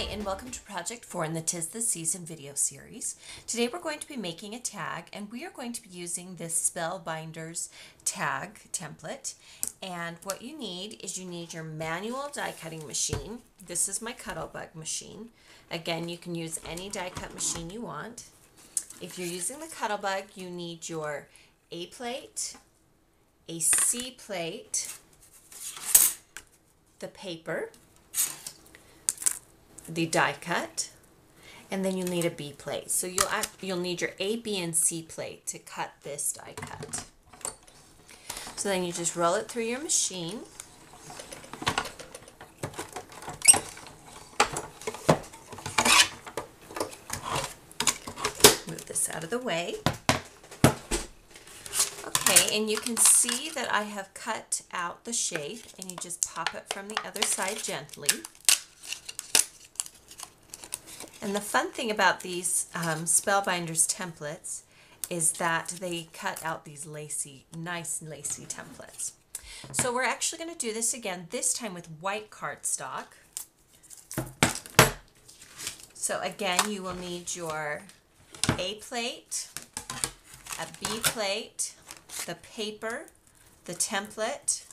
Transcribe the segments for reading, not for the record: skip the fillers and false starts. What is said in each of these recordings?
Hi, and welcome to Project 4 in the 'Tis the Season video series. Today we're going to be making a tag, and we are going to be using this Spellbinders tag template. And what you need is you need your manual die cutting machine. This is my Cuttlebug machine. Again, you can use any die cut machine you want. If you're using the Cuttlebug, you need your A plate, a C plate, the paper, the die cut, and then you'll need a B plate. So you'll need your A, B, and C plate to cut this die cut. So then you just roll it through your machine. Move this out of the way. Okay, and you can see that I have cut out the shape, and you just pop it from the other side gently. And the fun thing about these Spellbinders templates is that they cut out these nice lacy templates. So we're actually going to do this again, this time with white cardstock. So again, you will need your A plate, a B plate, the paper, the template,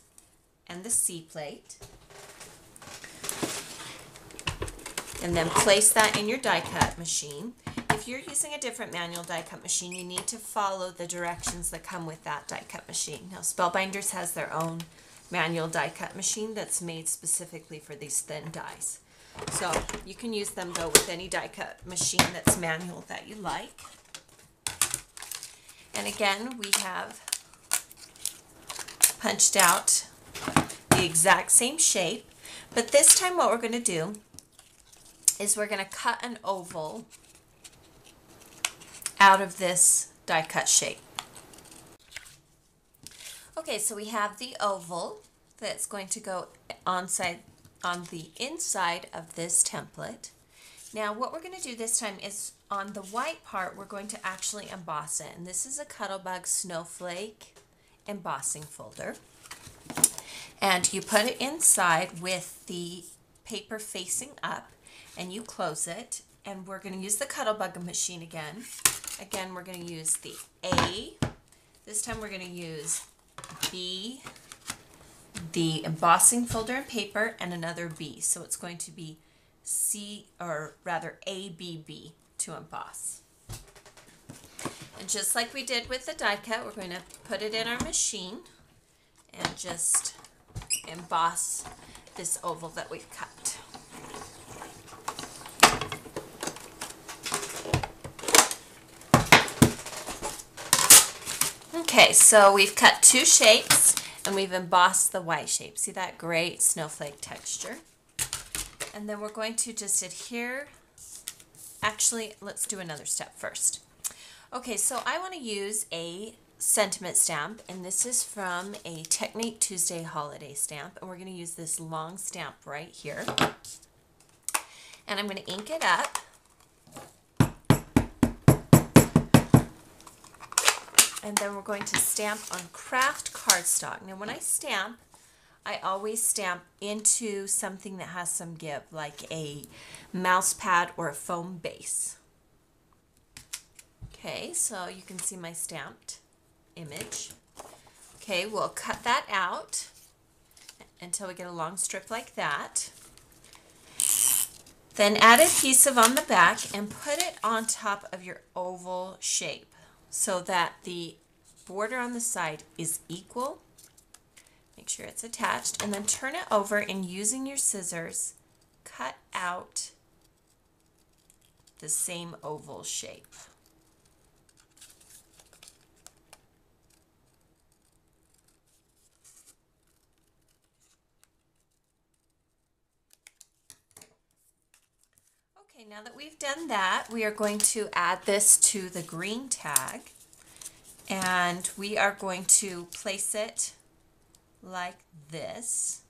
and the C plate. And then place that in your die cut machine. If you're using a different manual die cut machine, you need to follow the directions that come with that die cut machine. Now, Spellbinders has their own manual die cut machine that's made specifically for these thin dies. So you can use them though with any die cut machine that's manual that you like. And again, we have punched out the exact same shape, but this time what we're going to do is we're going to cut an oval out of this die cut shape. Okay, so we have the oval that's going to go on the inside of this template. Now what we're going to do this time is on the white part we're going to actually emboss it, and this is a Cuttlebug Snowflake embossing folder, and you put it inside with the paper facing up, and you close it, and we're going to use the Cuttlebug machine again. Again, we're going to use the A. This time we're going to use B, the embossing folder and paper, and another B. So it's going to be C, or rather ABB to emboss. And just like we did with the die cut, we're going to put it in our machine and just emboss this oval that we've cut. Okay, so we've cut two shapes and we've embossed the white shape. See that great snowflake texture? And then we're going to just adhere. Actually, let's do another step first. Okay, so I want to use a sentiment stamp, and this is from a Technique Tuesday holiday stamp, and we're going to use this long stamp right here. And I'm going to ink it up. And then we're going to stamp on craft cardstock. Now when I stamp, I always stamp into something that has some give, like a mouse pad or a foam base. Okay, so you can see my stamped image. Okay, we'll cut that out until we get a long strip like that. Then add adhesive on the back and put it on top of your oval shape, so that the border on the side is equal. Make sure it's attached, and then turn it over, and using your scissors, cut out the same oval shape. Okay, now that we've done that, we are going to add this to the green tag, and we are going to place it like this.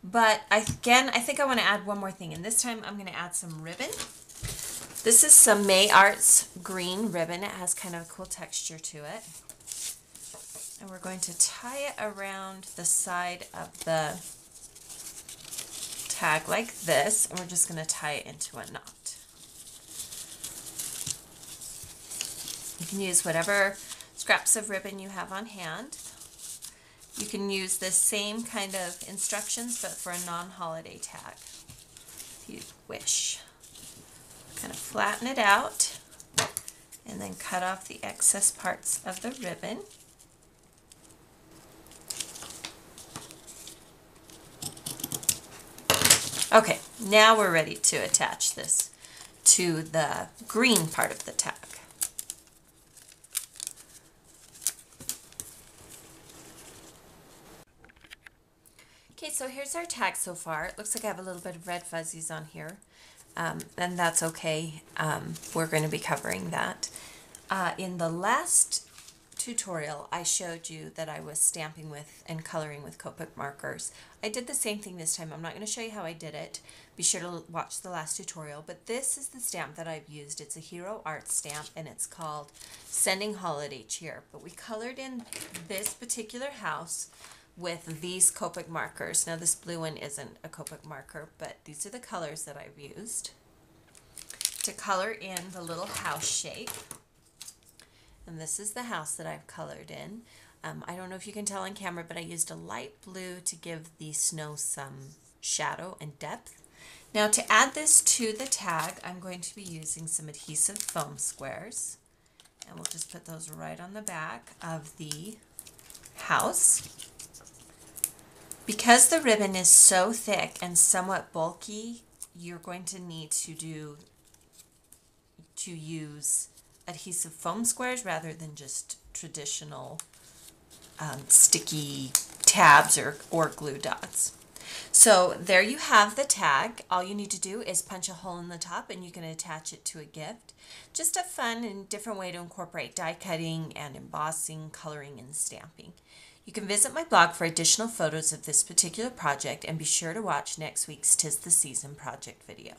But again, I think I want to add one more thing, and this time I'm going to add some ribbon. This is some May Arts green ribbon. It has kind of a cool texture to it. And we're going to tie it around the side of the tag like this, and we're just going to tie it into a knot. You can use whatever scraps of ribbon you have on hand. You can use the same kind of instructions, but for a non-holiday tag, if you wish. Kind of flatten it out, and then cut off the excess parts of the ribbon. Okay, now we're ready to attach this to the green part of the tag. Okay, so here's our tag so far. It looks like I have a little bit of red fuzzies on here, and that's okay. We're going to be covering that. In the last tutorial, I showed you that I was stamping with and coloring with Copic markers. I did the same thing this time. I'm not going to show you how I did it. Be sure to watch the last tutorial, but this is the stamp that I've used. It's a Hero Art stamp, and it's called Sending Holiday Cheer. But we colored in this particular house with these Copic markers. Now this blue one isn't a Copic marker, but these are the colors that I've used to color in the little house shape. And this is the house that I've colored in. I don't know if you can tell on camera, but I used a light blue to give the snow some shadow and depth. Now to add this to the tag, I'm going to be using some adhesive foam squares. And we'll just put those right on the back of the house. Because the ribbon is so thick and somewhat bulky, you're going to need to use adhesive foam squares rather than just traditional sticky tabs or glue dots. So there you have the tag. All you need to do is punch a hole in the top and you can attach it to a gift. Just a fun and different way to incorporate die cutting and embossing, coloring, and stamping. You can visit my blog for additional photos of this particular project, and be sure to watch next week's 'Tis the Season project video.